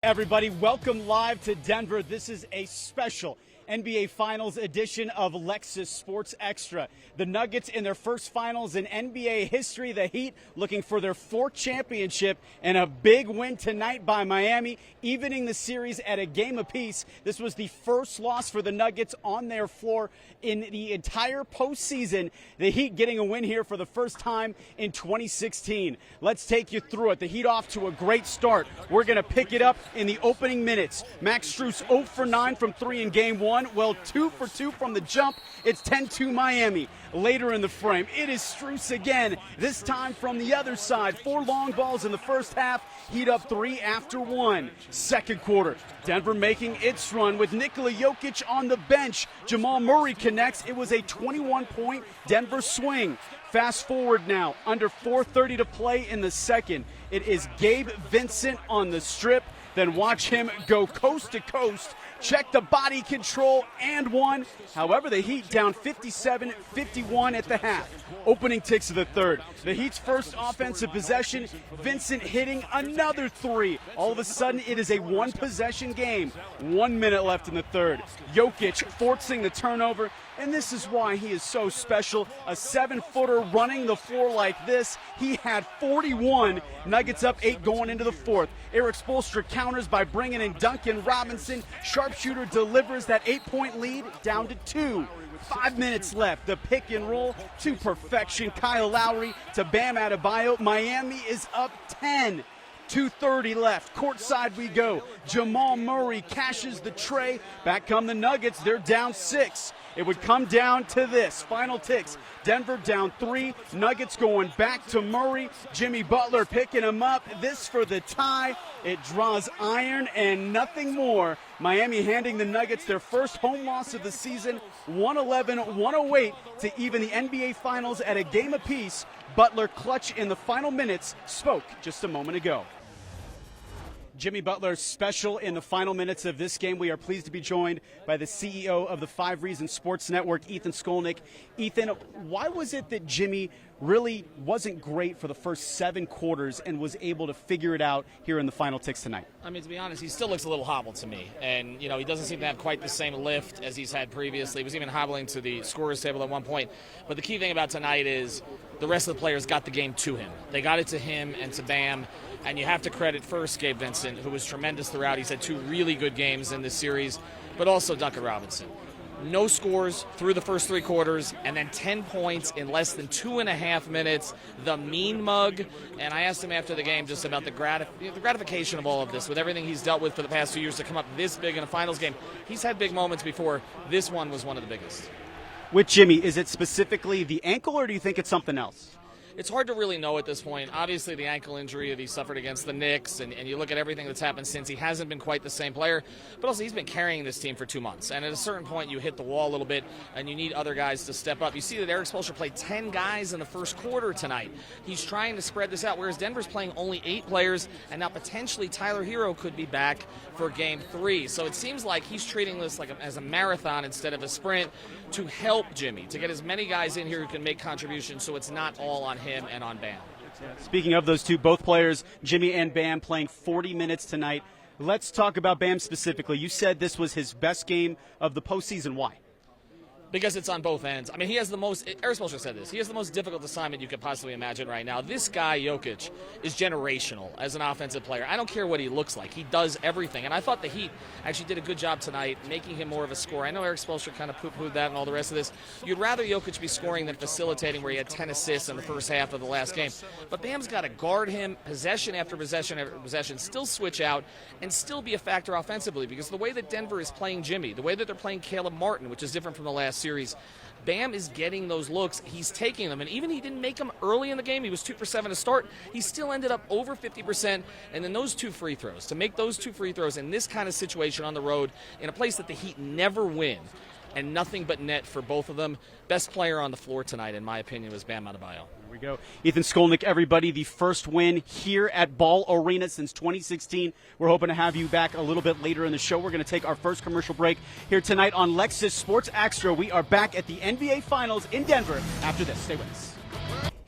Everybody, welcome live to Denver. This is a special NBA Finals edition of Lexus Sports Extra. The Nuggets in their first finals in NBA history. The Heat looking for their fourth championship and a big win tonight by Miami, evening the series at a game apiece. This was the first loss for the Nuggets on their floor in the entire postseason. The Heat getting a win here for the first time in 2016. Let's take you through it. The Heat off to a great start. We're going to pick it up in the opening minutes. Max Strus 0 for 9 from 3 in game one. Well, 2 for 2 from the jump. It's 10-2 Miami. Later in the frame, it is Strus again, this time from the other side. 4 long balls in the first half. Heat up 3 after 1. Second quarter, Denver making its run with Nikola Jokic on the bench. Jamal Murray connects. It was a 21-point Denver swing. Fast forward now, under 4:30 to play in the second. It is Gabe Vincent on the strip. Then watch him go coast to coast. Check the body control and one. However, the Heat down 57-51 at the half. Opening ticks of the third. The Heat's first offensive possession. Vincent hitting another 3. All of a sudden, it is a one-possession game. 1 minute left in the third. Jokic forcing the turnover. And this is why he is so special. A 7-footer running the floor like this. He had 41. Nuggets up 8 going into the fourth. Eric Spoelstra counters by bringing in Duncan Robinson. Sharpshooter delivers that 8-point lead down to 2. 5 minutes left. The pick and roll to perfection. Kyle Lowry to Bam Adebayo. Miami is up 10. 2:30 left. Courtside we go. Jamal Murray cashes the tray. Back come the Nuggets. They're down 6. It would come down to this. Final ticks. Denver down 3. Nuggets going back to Murray. Jimmy Butler picking him up. This for the tie. It draws iron and nothing more. Miami handing the Nuggets their first home loss of the season. 111-108 to even the NBA Finals at a game apiece. Butler clutch in the final minutes. Spoke just a moment ago. Jimmy Butler special in the final minutes of this game. We are pleased to be joined by the CEO of the 5 Reasons Sports Network, Ethan Skolnick. Ethan, why was it that Jimmy really wasn't great for the first 7 quarters and was able to figure it out here in the final ticks tonight? I mean, to be honest, he still looks a little hobbled to me. And, he doesn't seem to have quite the same lift as he's had previously. He was even hobbling to the scorer's table at one point. But the key thing about tonight is the rest of the players got the game to him. They got it to him and to Bam. And you have to credit first Gabe Vincent, who was tremendous throughout. He's had 2 really good games in this series, but also Duncan Robinson. No scores through the first 3 quarters, and then 10 points in less than 2.5 minutes. The mean mug. And I asked him after the game just about the gratification of all of this, with everything he's dealt with for the past 2 years to come up this big in a finals game. He's had big moments before. This one was one of the biggest. With Jimmy, is it specifically the ankle, or do you think it's something else? It's hard to really know at this point. Obviously, the ankle injury that he suffered against the Knicks, and you look at everything that's happened since, he hasn't been quite the same player, but also he's been carrying this team for 2 months. And at a certain point, you hit the wall a little bit, and you need other guys to step up. You see that Eric Spoelstra played 10 guys in the first quarter tonight. He's trying to spread this out, whereas Denver's playing only 8 players, and now potentially Tyler Hero could be back for Game 3. So it seems like he's treating this as a marathon instead of a sprint to help Jimmy, to get as many guys in here who can make contributions so it's not all on him and on Bam. Speaking of those two, both players, Jimmy and Bam, playing 40 minutes tonight. Let's talk about Bam specifically. You said this was his best game of the postseason. Why? Because it's on both ends. I mean, he has the most, Eric Spoelstra said this, he has the most difficult assignment you could possibly imagine right now. This guy, Jokic, is generational as an offensive player. I don't care what he looks like. He does everything. And I thought the Heat actually did a good job tonight making him more of a scorer. I know Eric Spoelstra kind of poo-pooed that and all the rest of this. You'd rather Jokic be scoring than facilitating, where he had 10 assists in the first half of the last game. But Bam's got to guard him possession after possession after possession, still switch out, and still be a factor offensively. Because the way that Denver is playing Jimmy, the way that they're playing Caleb Martin, which is different from the last series, Bam is getting those looks. He's taking them. And even he didn't make them early in the game. He was 2 for 7 to start. He still ended up over 50%. And then those 2 free throws. To make those 2 free throws in this kind of situation on the road, in a place that the Heat never win, and nothing but net for both of them. Best player on the floor tonight, in my opinion, was Bam Adebayo. Here we go. Ethan Skolnick, everybody, the first win here at Ball Arena since 2016. We're hoping to have you back a little bit later in the show. We're going to take our first commercial break here tonight on Lexus Sports Extra. We are back at the NBA Finals in Denver after this. Stay with us.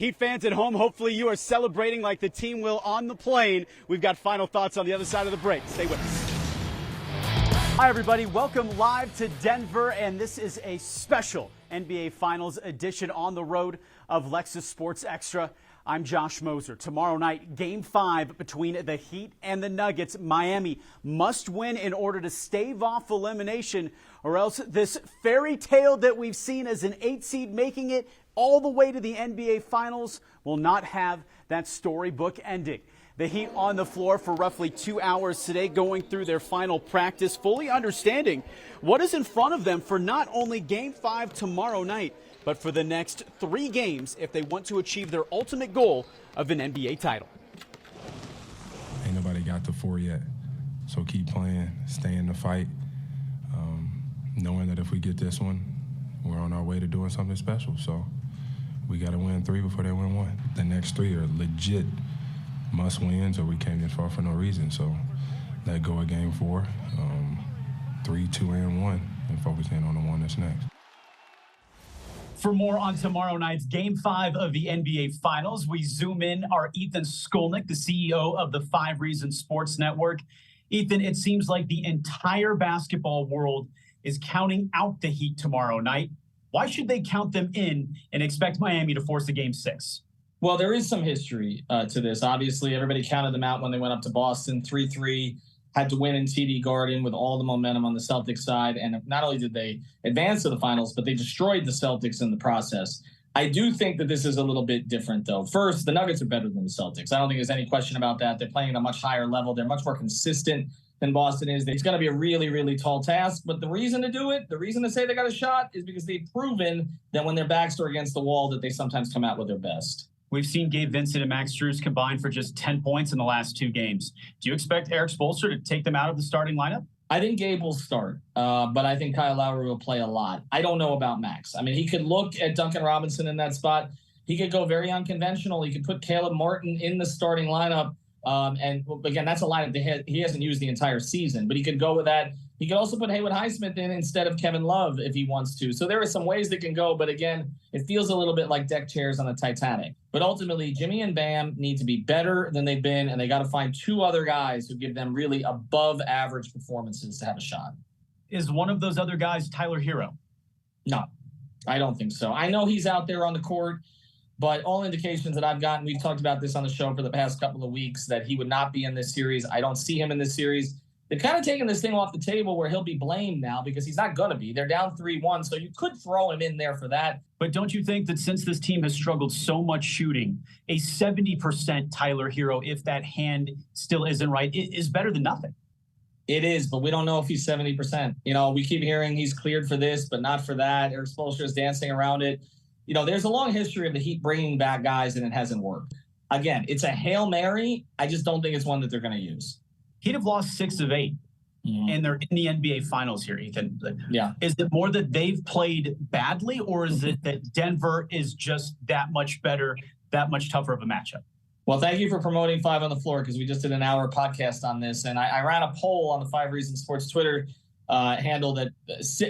Heat fans at home, hopefully you are celebrating like the team will on the plane. We've got final thoughts on the other side of the break. Stay with us. Hi, everybody. Welcome live to Denver, and this is a special NBA Finals edition on the road of Lexus Sports Extra. I'm Josh Moser. Tomorrow night, Game 5 between the Heat and the Nuggets. Miami must win in order to stave off elimination, or else this fairy tale that we've seen as an 8 seed making it all the way to the NBA Finals will not have that storybook ending. The Heat on the floor for roughly 2 hours today, going through their final practice, fully understanding what is in front of them for not only Game 5 tomorrow night, but for the next 3 games if they want to achieve their ultimate goal of an NBA title. Ain't nobody got to 4 yet, so keep playing, stay in the fight, knowing that if we get this one, we're on our way to doing something special. So we got to win 3 before they win 1. The next 3 are legit must-wins, or we came this far for no reason. So let go of Game 4, 3, 2, and 1, and focus in on the one that's next. For more on tomorrow night's Game 5 of the NBA Finals, we zoom in our Ethan Skolnick, the CEO of the 5 Reasons Sports Network. Ethan, it seems like the entire basketball world is counting out the Heat tomorrow night. Why should they count them in and expect Miami to force a Game 6? Well, there is some history to this. Obviously, everybody counted them out when they went up to Boston 3-3. Had to win in TD Garden with all the momentum on the Celtics side. And not only did they advance to the finals, but they destroyed the Celtics in the process. I do think that this is a little bit different, though. First, the Nuggets are better than the Celtics. I don't think there's any question about that. They're playing at a much higher level. They're much more consistent than Boston is. It's going to be a really, really tall task. But the reason to do it, the reason to say they got a shot is because they've proven that when their backs are against the wall, that they sometimes come out with their best. We've seen Gabe Vincent and Max Strus combine for just 10 points in the last 2 games. Do you expect Eric Spoelstra to take them out of the starting lineup? I think Gabe will start, but I think Kyle Lowry will play a lot. I don't know about Max. I mean, he could look at Duncan Robinson in that spot. He could go very unconventional. He could put Caleb Martin in the starting lineup. And again, that's a lineup that he hasn't used the entire season, but he could go with that. He could also put Haywood Highsmith in instead of Kevin Love if he wants to. So there are some ways that can go, but again, it feels a little bit like deck chairs on the Titanic. But ultimately, Jimmy and Bam need to be better than they've been, and they got to find 2 other guys who give them really above average performances to have a shot. Is one of those other guys Tyler Hero? No, I don't think so. I know he's out there on the court, but all indications that I've gotten, we've talked about this on the show for the past couple of weeks, that he would not be in this series. I don't see him in this series. They've kind of taken this thing off the table where he'll be blamed now because he's not going to be. They're down 3-1, so you could throw him in there for that. But don't you think that since this team has struggled so much shooting, a 70% Tyler Hero, if that hand still isn't right, is better than nothing? It is, but we don't know if he's 70%. You know, we keep hearing he's cleared for this, but not for that. Eric Spoelstra is dancing around it. You know, there's a long history of the Heat bringing back guys, and it hasn't worked. Again, it's a Hail Mary. I just don't think it's one that they're going to use. He'd have lost 6 of 8, and they're in the NBA Finals here, Ethan. Yeah. Is it more that they've played badly, or is it that Denver is just that much better, that much tougher of a matchup? Well, thank you for promoting 5 on the Floor, because we just did an hour podcast on this, and I ran a poll on the 5 Reasons Sports Twitter handle that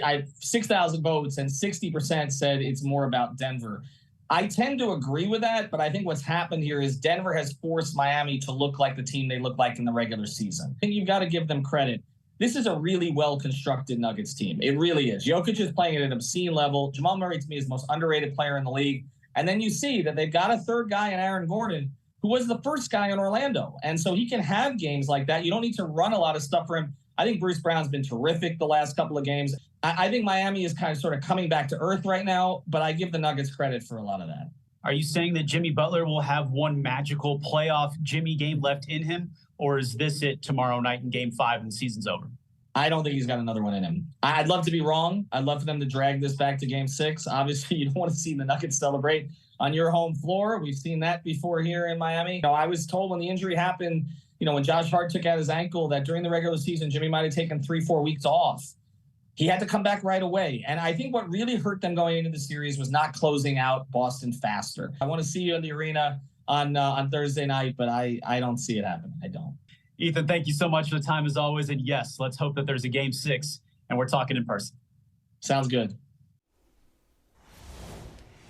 I have 6,000 votes, and 60% said it's more about Denver. I tend to agree with that, but I think what's happened here is Denver has forced Miami to look like the team they look like in the regular season. I think you've got to give them credit. This is a really well-constructed Nuggets team. It really is. Jokic is playing at an obscene level. Jamal Murray, to me, is the most underrated player in the league. And then you see that they've got a third guy in Aaron Gordon, who was the first guy in Orlando. And so he can have games like that. You don't need to run a lot of stuff for him. I think Bruce Brown's been terrific the last couple of games. I think Miami is kind of sort of coming back to earth right now, but I give the Nuggets credit for a lot of that. Are you saying that Jimmy Butler will have one magical playoff Jimmy game left in him, or is this it tomorrow night in Game 5 and the season's over? I don't think he's got another one in him. I'd love to be wrong. I'd love for them to drag this back to Game 6. Obviously, you don't want to see the Nuggets celebrate on your home floor. We've seen that before here in Miami. You know, I was told when the injury happened, you know, when Josh Hart took out his ankle, that during the regular season, Jimmy might have taken 3-4 weeks off. He had to come back right away. And I think what really hurt them going into the series was not closing out Boston faster. I want to see you in the arena on Thursday night, but I don't see it happening. I don't. Ethan, thank you so much for the time as always. And yes, let's hope that there's a Game 6 and we're talking in person. Sounds good.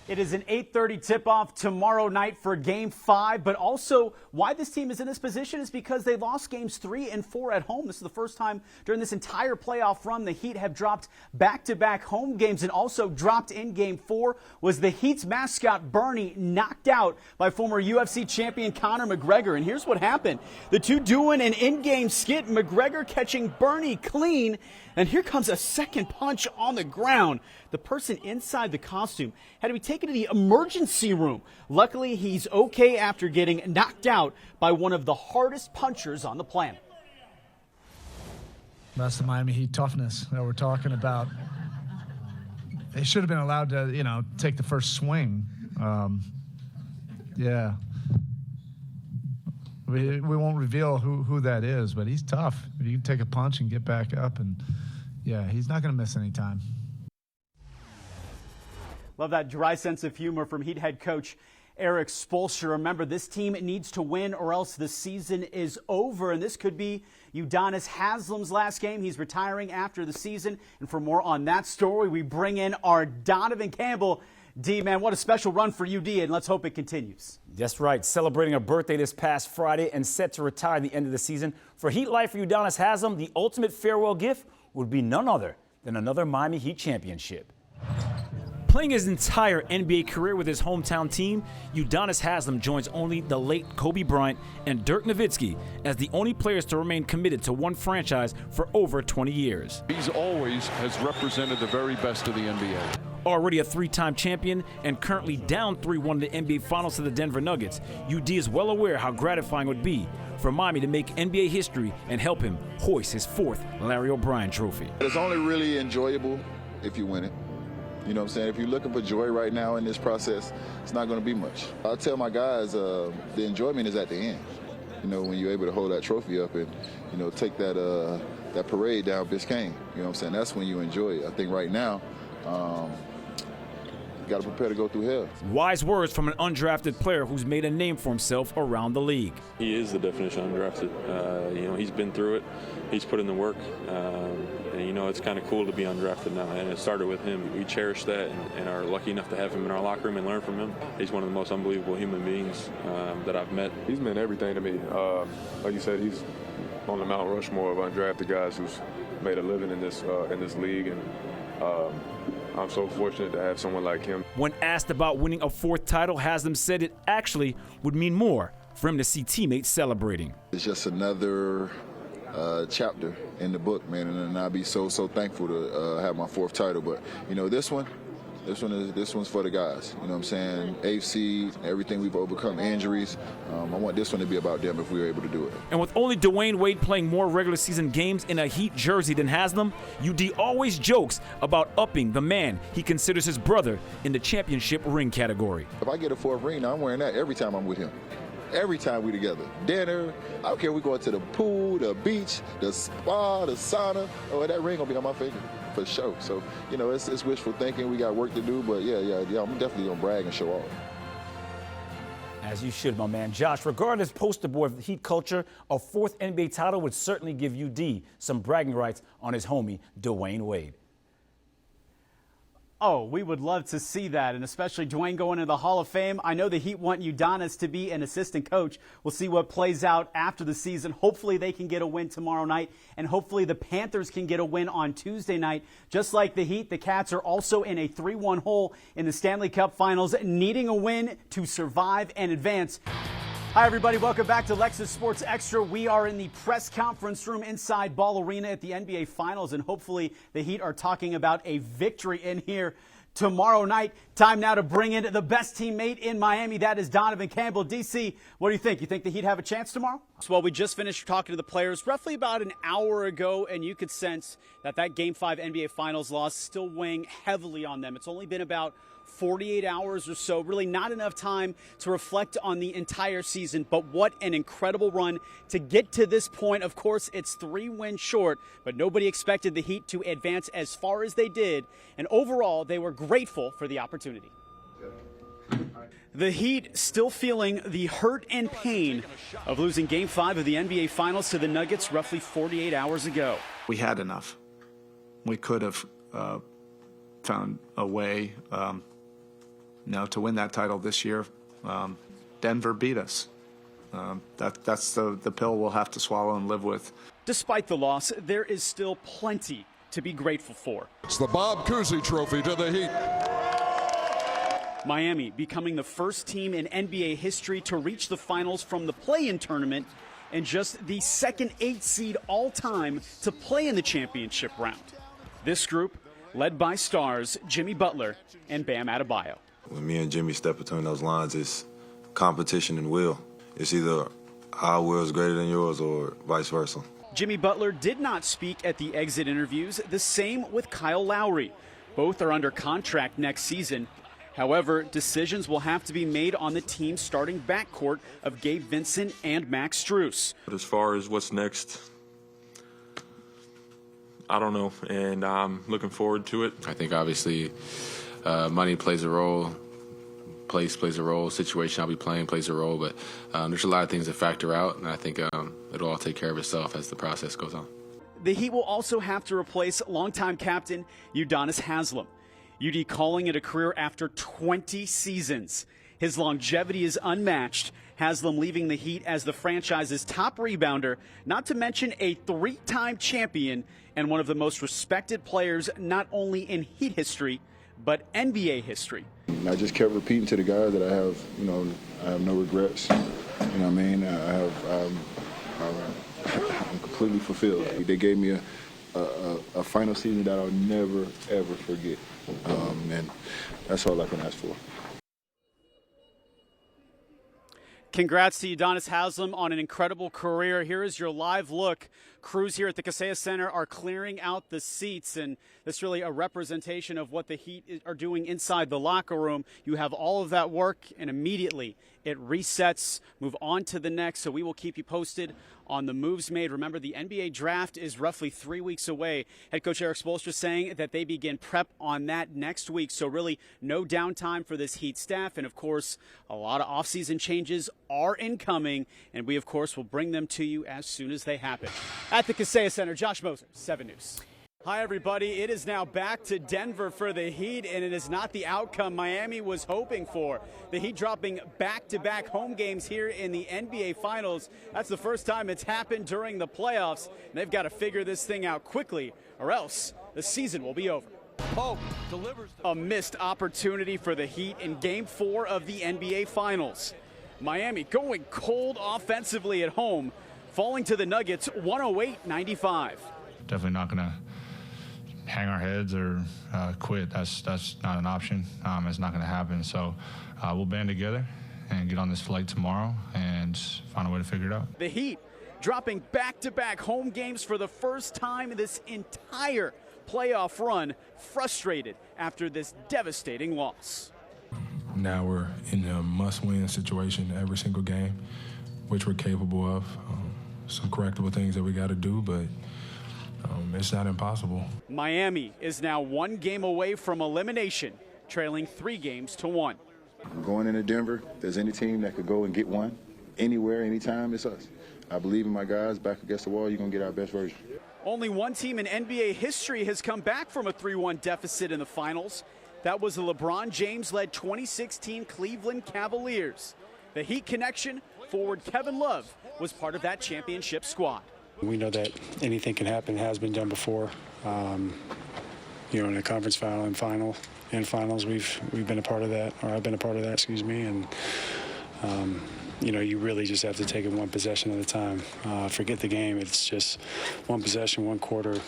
It is an 8:30 tip-off tomorrow night for Game 5, but also why this team is in this position is because they lost Games 3 and 4 at home. This is the first time during this entire playoff run the Heat have dropped back-to-back home games, and also dropped in Game 4 was the Heat's mascot, Bernie, knocked out by former UFC champion Conor McGregor. And here's what happened. The two doing an in-game skit, McGregor catching Bernie clean, and here comes a second punch on the ground. The person inside the costume had to be taken to the emergency room. Luckily, he's okay after getting knocked out by one of the hardest punchers on the planet. That's the Miami Heat toughness that we're talking about. They should have been allowed to, take the first swing. Yeah. We won't reveal who that is, but he's tough. You can take a punch and get back up, and yeah, he's not going to miss any time. Love that dry sense of humor from Heat head coach Erik Spoelstra. Remember, this team needs to win or else the season is over, and this could be Udonis Haslem's last game. He's retiring after the season, and for more on that story, we bring in our Donovan Campbell. D, man, what a special run for UD, and let's hope it continues. That's right. Celebrating a birthday this past Friday and set to retire at the end of the season. For Heat life for Udonis Haslem, the ultimate farewell gift would be none other than another Miami Heat championship. Playing his entire NBA career with his hometown team, Udonis Haslem joins only the late Kobe Bryant and Dirk Nowitzki as the only players to remain committed to one franchise for over 20 years. He's always has represented the very best of the NBA. Already a three-time champion and currently down 3-1 in the NBA Finals to the Denver Nuggets, UD is well aware how gratifying it would be for Miami to make NBA history and help him hoist his fourth Larry O'Brien trophy. It's only really enjoyable if you win it. You know what I'm saying? If you're looking for joy right now in this process, it's not going to be much. I tell my guys the enjoyment is at the end. When you're able to hold that trophy up and, take that parade down Biscayne. You know what I'm saying? That's when you enjoy it. I think right now, you got to prepare to go through hell. Wise words from an undrafted player who's made a name for himself around the league. He is the definition of undrafted. He's been through it. He's put in the work. And, it's kind of cool to be undrafted now. And it started with him. We cherish that and are lucky enough to have him in our locker room and learn from him. He's one of the most unbelievable human beings that I've met. He's meant everything to me. Like you said, he's on the Mount Rushmore of undrafted guys who's made a living in this league. And I'm so fortunate to have someone like him. When asked about winning a fourth title, Haslem said it actually would mean more for him to see teammates celebrating. It's just another chapter in the book, man, and I'll be so thankful to have my fourth title. But this one's for the guys. You know what I'm saying? AFC, everything we've overcome, injuries. I want this one to be about them if we were able to do it. And with only Dwayne Wade playing more regular season games in a Heat jersey than Haslem, UD always jokes about upping the man he considers his brother in the championship ring category. If I get a fourth ring, I'm wearing that every time I'm with him. Every time we together. Dinner, I don't care if we go to the pool, the beach, the spa, the sauna. Oh, that ring gonna be on my finger for sure. So, it's wishful thinking. We got work to do, but yeah, I'm definitely gonna brag and show off. As you should, my man. Josh, regardless poster boy of Heat culture, a fourth NBA title would certainly give UD some bragging rights on his homie, Dwayne Wade. Oh, we would love to see that, and especially Dwayne going into the Hall of Fame. I know the Heat want Udonis to be an assistant coach. We'll see what plays out after the season. Hopefully they can get a win tomorrow night, and hopefully the Panthers can get a win on Tuesday night. Just like the Heat, the Cats are also in a 3-1 hole in the Stanley Cup Finals, needing a win to survive and advance. Hi, everybody. Welcome back to Lexus Sports Extra. We are in the press conference room inside Ball Arena at the NBA Finals, and hopefully the Heat are talking about a victory in here tomorrow night. Time now to bring in the best teammate in Miami. That is Donovan Campbell. DC, what do you think? You think the Heat have a chance tomorrow? Well, we just finished talking to the players roughly about an hour ago, and you could sense that Game 5 NBA Finals loss still weighing heavily on them. It's only been about 48 hours or so, really not enough time to reflect on the entire season, but what an incredible run to get to this point. Of course, it's 3 wins short, but nobody expected the Heat to advance as far as they did, and overall, they were grateful for the opportunity. The Heat still feeling the hurt and pain of losing Game 5 of the NBA Finals to the Nuggets roughly 48 hours ago. We had enough. We could have found a way. to win that title this year. Denver beat us. That's the pill we'll have to swallow and live with. Despite the loss, there is still plenty to be grateful for. It's the Bob Cousy Trophy to the Heat. Miami becoming the first team in NBA history to reach the finals from the play-in tournament and just the second 8 seed all-time to play in the championship round. This group, led by stars Jimmy Butler and Bam Adebayo. When me and Jimmy step between those lines, it's competition and will. It's either our will is greater than yours or vice versa. Jimmy Butler did not speak at the exit interviews, the same with Kyle Lowry. Both are under contract next season. However, decisions will have to be made on the team's starting backcourt of Gabe Vincent and Max Strus. But as far as what's next, I don't know, and I'm looking forward to it. I think obviously money plays a role, place plays a role, situation I'll be playing plays a role, but there's a lot of things that factor out, and I think it'll all take care of itself as the process goes on. The Heat will also have to replace longtime captain Udonis Haslem. UD calling it a career after 20 seasons. His longevity is unmatched. Haslam leaving the Heat as the franchise's top rebounder, not to mention a 3-time champion and one of the most respected players not only in Heat history, but NBA history. I just kept repeating to the guys that I have no regrets. You know what I mean? I'm completely fulfilled. They gave me a final season that I'll never, ever forget. And that's all I can ask for. Congrats to Udonis Haslem on an incredible career. Here is your live look. Crews here at the Kaseya Center are clearing out the seats, and that's really a representation of what the Heat are doing inside the locker room. You have all of that work, and immediately it resets, move on to the next. So we will keep you posted on the moves made. Remember, the NBA draft is roughly 3 weeks away. Head coach Eric Spoelstra saying that they begin prep on that next week. So really no downtime for this Heat staff. And, of course, a lot of offseason changes are incoming. And we, of course, will bring them to you as soon as they happen. At the Kaseya Center, Josh Moser, 7 News. Hi, everybody. It is now back to Denver for the Heat, and it is not the outcome Miami was hoping for. The Heat dropping back-to-back home games here in the NBA Finals. That's the first time it's happened during the playoffs, and they've got to figure this thing out quickly, or else the season will be over. Pope delivers. A missed opportunity for the Heat in Game 4 of the NBA Finals. Miami going cold offensively at home, falling to the Nuggets 108-95. Definitely not going to hang our heads or quit. That's not an option. It's not going to happen. So we'll band together and get on this flight tomorrow and find a way to figure it out. The Heat dropping back-to-back home games for the first time in this entire playoff run, frustrated after this devastating loss. Now we're in a must-win situation every single game, which we're capable of. Some correctable things that we got to do, but it's not impossible. Miami is now 1 game away from elimination, trailing 3-1. Going into Denver, if there's any team that could go and get one, anywhere, anytime, it's us. I believe in my guys. Back against the wall, you're going to get our best version. Only one team in NBA history has come back from a 3-1 deficit in the finals. That was the LeBron James-led 2016 Cleveland Cavaliers. The Heat connection, forward Kevin Love, was part of that championship squad. We know that anything can happen, has been done before. In a conference final and finals, we've been a part of that, or I've been a part of that, excuse me. And you really just have to take it one possession at a time. Forget the game. It's just one possession, one quarter,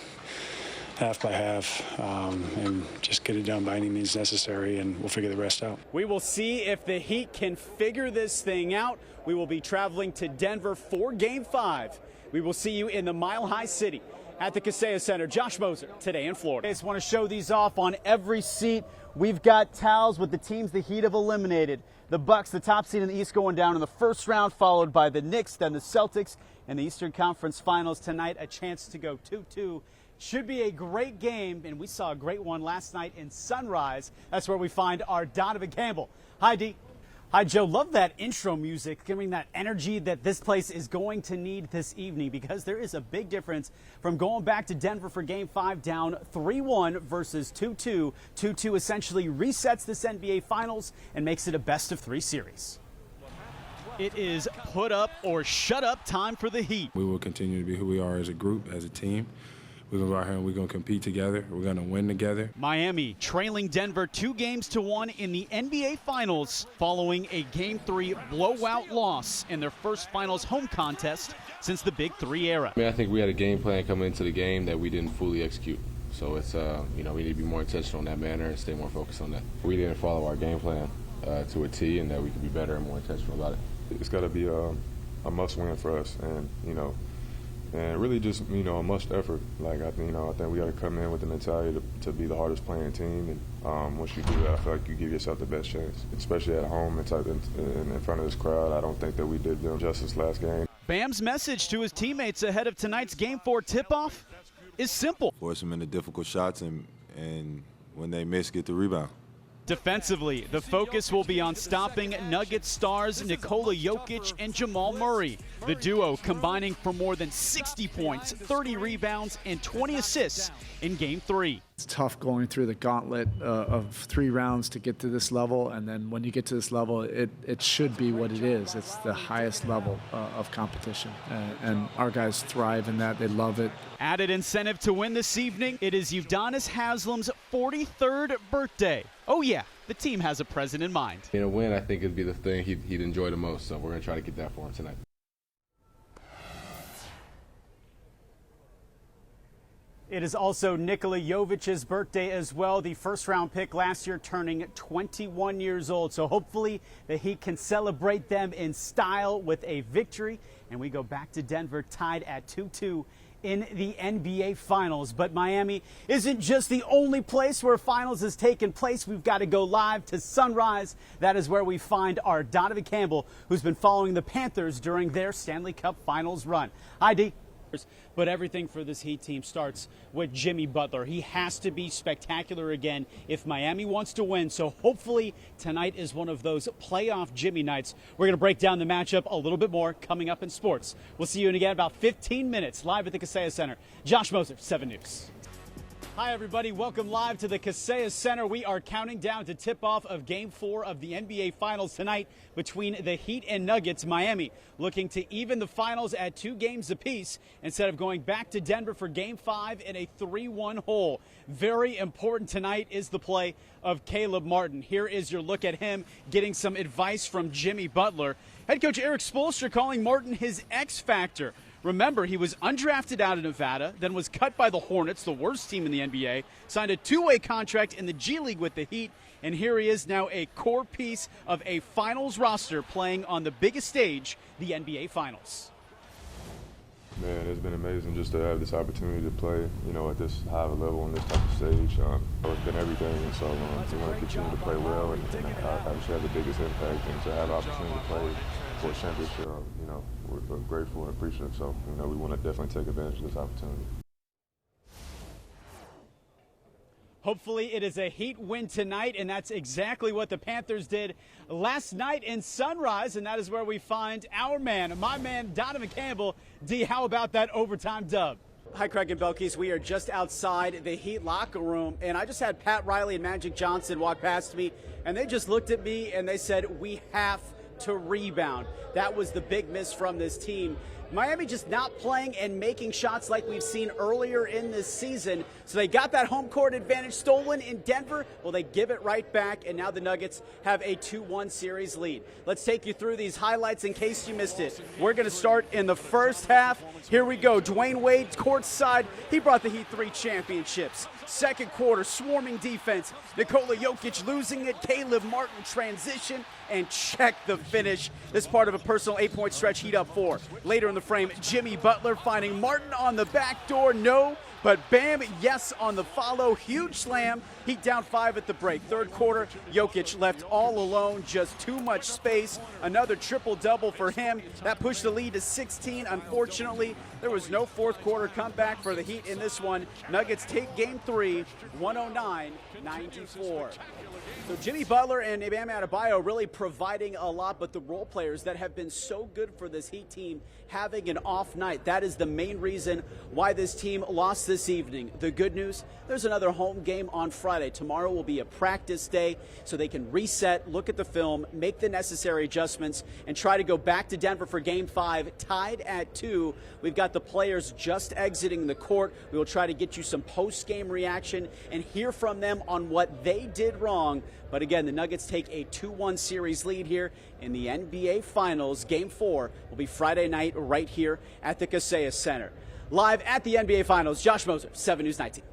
half by half, and just get it done by any means necessary, and we'll figure the rest out. We will see if the Heat can figure this thing out. We will be traveling to Denver for Game 5. We will see you in the Mile High City at the Kaseya Center. Josh Moser, Today in Florida. I just want to show these off on every seat. We've got towels with the teams the Heat have eliminated. The Bucks, the top seed in the East, going down in the first round, followed by the Knicks, then the Celtics, and the Eastern Conference Finals tonight. A chance to go 2-2. Should be a great game, and we saw a great one last night in Sunrise. That's where we find our Donovan Campbell. Hi, D. Hi, Joe. Love that intro music, giving that energy that this place is going to need this evening, because there is a big difference from going back to Denver for Game 5 down 3-1 versus 2-2. 2-2 essentially resets this NBA Finals and makes it a best-of-3 series. It is put up or shut up time for the Heat. We will continue to be who we are as a group, as a team. We're going to go out here and we're going to compete together. We're going to win together. Miami trailing Denver 2-1 in the NBA Finals following a Game 3 blowout loss in their first Finals home contest since the Big Three era. I think we had a game plan coming into the game that we didn't fully execute. So it's, we need to be more intentional in that manner and stay more focused on that. We didn't follow our game plan to a T, and that we could be better and more intentional about it. It's got to be a must-win for us, and and really just a must effort. Like I think we got to come in with the mentality to be the hardest playing team, and once you do that, I feel like you give yourself the best chance, especially at home and in front of this crowd. I don't think that we did them justice last game. Bam's message to his teammates ahead of tonight's Game 4 tip-off is simple. Force them into difficult shots, and when they miss, get the rebound. Defensively, the focus will be on stopping Nuggets stars Nikola Jokic and Jamal Murray. The duo combining for more than 60 points, 30 rebounds, and 20 assists in Game 3. It's tough going through the gauntlet of 3 rounds to get to this level, and then when you get to this level, it should be what it is. It's the highest level of competition, and our guys thrive in that. They love it. Added incentive to win this evening, it is Udonis Haslem's 43rd birthday. Oh yeah, the team has a present in mind. A win, I think, would be the thing he'd enjoy the most, so we're going to try to get that for him tonight. It is also Nikola Jovic's birthday as well, the first-round pick last year turning 21 years old. So hopefully the Heat can celebrate them in style with a victory, and we go back to Denver tied at 2-2 in the NBA Finals. But Miami isn't just the only place where finals has taken place. We've got to go live to Sunrise. That is where we find our Donovan Campbell, who's been following the Panthers during their Stanley Cup Finals run. Hi, D. But everything for this Heat team starts with Jimmy Butler. He has to be spectacular again if Miami wants to win. So hopefully tonight is one of those playoff Jimmy nights. We're going to break down the matchup a little bit more coming up in sports. We'll see you in again about 15 minutes live at the Kaseya Center. Josh Moser, 7 News. Hi, everybody. Welcome live to the Kaseya Center. We are counting down to tip-off of Game 4 of the NBA Finals tonight between the Heat and Nuggets. Miami looking to even the finals at 2 games apiece instead of going back to Denver for Game 5 in a 3-1 hole. Very important tonight is the play of Caleb Martin. Here is your look at him getting some advice from Jimmy Butler. Head coach Eric Spoelstra calling Martin his X factor. Remember, he was undrafted out of Nevada, then was cut by the Hornets, the worst team in the NBA, signed a 2-way contract in the G League with the Heat, and here he is now a core piece of a finals roster playing on the biggest stage, the NBA Finals. Man, it's been amazing just to have this opportunity to play, at this high of a level on this type of stage. It's been everything, and so we want to continue to play well, and obviously have the biggest impact, and to have the opportunity to play for a championship, we're grateful and appreciative. So, we want to definitely take advantage of this opportunity. Hopefully it is a Heat win tonight, and that's exactly what the Panthers did last night in Sunrise, and that is where we find our man, my man, Donovan Campbell. D, how about that overtime dub? Hi, Craig and Belkis. We are just outside the Heat locker room, and I just had Pat Riley and Magic Johnson walk past me, and they just looked at me and they said, we have to rebound. That was the big miss from this team. Miami just not playing and making shots like we've seen earlier in this season. So they got that home court advantage stolen in Denver. Well, they give it right back, and now the Nuggets have a 2-1 series lead. Let's take you through these highlights in case you missed it. We're going to start in the first half. Here we go. Dwayne Wade courtside. He brought the Heat 3 championships. Second quarter, swarming defense. Nikola Jokic losing it. Caleb Martin transition, and check the finish. This part of a personal 8-point stretch, Heat up 4. Later in the frame, Jimmy Butler finding Martin on the back door. No, but bam, yes on the follow. Huge slam. Heat down 5 at the break. Third quarter, Jokic left all alone, just too much space. Another triple-double for him. That pushed the lead to 16. Unfortunately, there was no fourth quarter comeback for the Heat in this one. Nuggets take game 3, 109-94. So Jimmy Butler and Bam Adebayo really providing a lot, but the role players that have been so good for this Heat team having an off night. That is the main reason why this team lost this evening. The good news, there's another home game on Friday. Tomorrow will be a practice day so they can reset, look at the film, make the necessary adjustments, and try to go back to Denver for game 5, tied at 2. We've got the players just exiting the court. We will try to get you some post-game reaction and hear from them on what they did wrong. But again, the Nuggets take a 2-1 series lead here in the NBA Finals. Game 4 will be Friday night right here at the Kaseya Center. Live at the NBA Finals, Josh Moser, 7 News 19.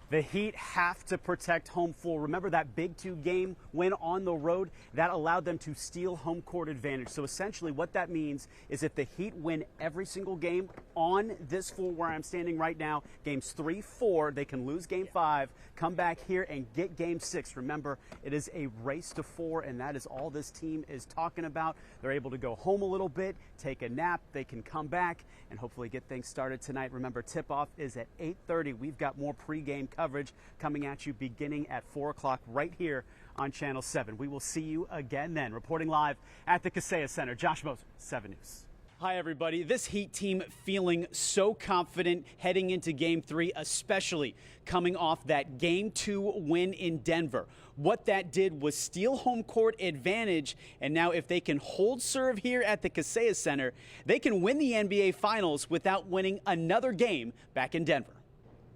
The Heat have to protect home floor. Remember that Big 2 game win on the road? That allowed them to steal home court advantage. So essentially what that means is if the Heat win every single game on this floor where I'm standing right now, games 3, 4, they can lose game 5, come back here and get game 6. Remember, it is a race to 4, and that is all this team is talking about. They're able to go home a little bit, take a nap, they can come back and hopefully get things started tonight. Remember, tip-off is at 8:30. We've got more pregame coverage coming at you beginning at 4 o'clock right here on Channel 7. We will see you again then. Reporting live at the Kaseya Center, Josh Moser, 7 News. Hi, everybody. This Heat team feeling so confident heading into Game 3, especially coming off that Game 2 win in Denver. What that did was steal home court advantage, and now if they can hold serve here at the Kaseya Center, they can win the NBA Finals without winning another game back in Denver.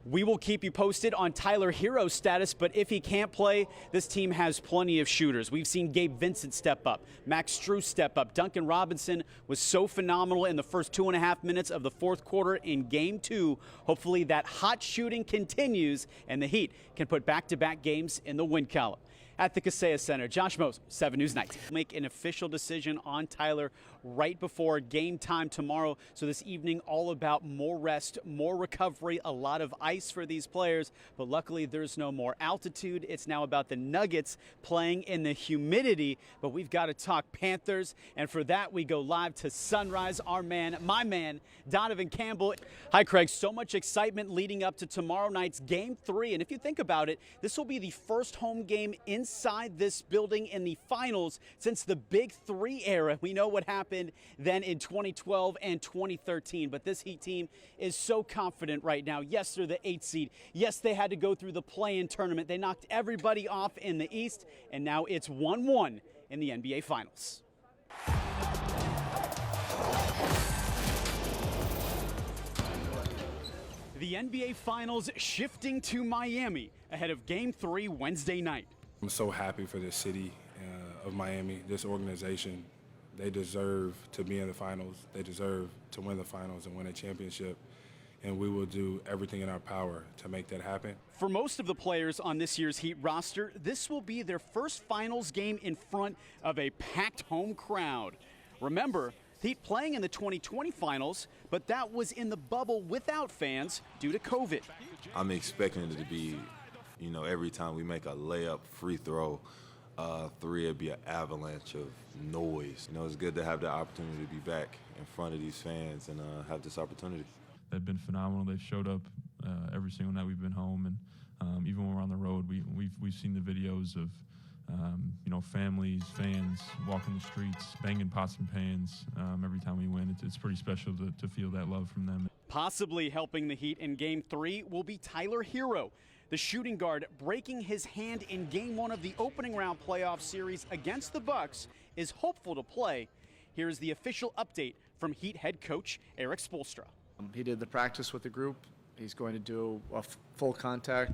We will keep you posted on Tyler Hero's status, but if he can't play, this team has plenty of shooters. We've seen Gabe Vincent step up, Max Strus step up. Duncan Robinson was so phenomenal in the first 2.5 minutes of the fourth quarter in Game 2. Hopefully that hot shooting continues and the Heat can put back-to-back games in the win column. At the Kaseya Center, Josh Moser, 7 News 19. Make an official decision on Tyler right before game time tomorrow. So this evening, all about more rest, more recovery, a lot of ice for these players. But luckily, there's no more altitude. It's now about the Nuggets playing in the humidity. But we've got to talk Panthers. And for that, we go live to Sunrise. Our man, my man, Donovan Campbell. Hi, Craig. So much excitement leading up to tomorrow night's Game 3. And if you think about it, this will be the first home game inside this building in the finals since the Big 3 era. We know what happened then in 2012 and 2013, but this Heat team is so confident right now. Yes, they're the 8th seed. Yes, they had to go through the play-in tournament. They knocked everybody off in the East, and now it's 1-1 in the NBA Finals. The NBA Finals shifting to Miami ahead of Game 3 Wednesday night. I'm so happy for this city of Miami, this organization. They deserve to be in the finals. They deserve to win the finals and win a championship. And we will do everything in our power to make that happen. For most of the players on this year's Heat roster, this will be their first finals game in front of a packed home crowd. Remember, Heat playing in the 2020 finals, but that was in the bubble without fans due to COVID. I'm expecting it to be, every time we make a layup, free throw, 3, it'd be an avalanche of noise. It's good to have the opportunity to be back in front of these fans and have this opportunity. They've been phenomenal. They've showed up every single night we've been home, and even when we're on the road, we've seen the videos of families, fans walking the streets, banging pots and pans every time we win. It's pretty special to feel that love from them. Possibly helping the Heat in Game 3 will be Tyler Hero, the shooting guard breaking his hand in Game 1 of the opening round playoff series against the Bucks, is hopeful to play. Here's the official update from Heat head coach Eric Spoelstra. He did the practice with the group. He's going to do a full contact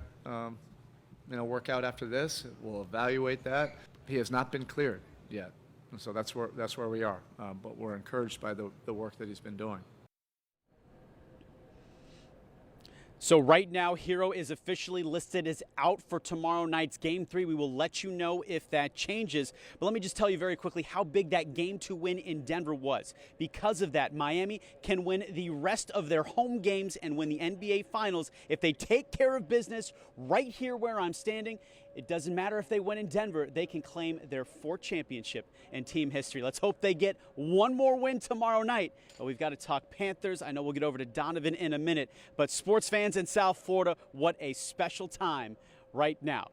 workout after this. We'll evaluate that. He has not been cleared yet, and so that's where we are. But we're encouraged by the work that he's been doing. So right now, Hero is officially listed as out for tomorrow night's Game 3. We will let you know if that changes. But let me just tell you very quickly how big that Game 2 win in Denver was. Because of that, Miami can win the rest of their home games and win the NBA Finals if they take care of business right here where I'm standing. It doesn't matter if they win in Denver. They can claim their 4th championship in team history. Let's hope they get one more win tomorrow night. But we've got to talk Panthers. I know we'll get over to Donovan in a minute. But sports fans in South Florida, what a special time right now.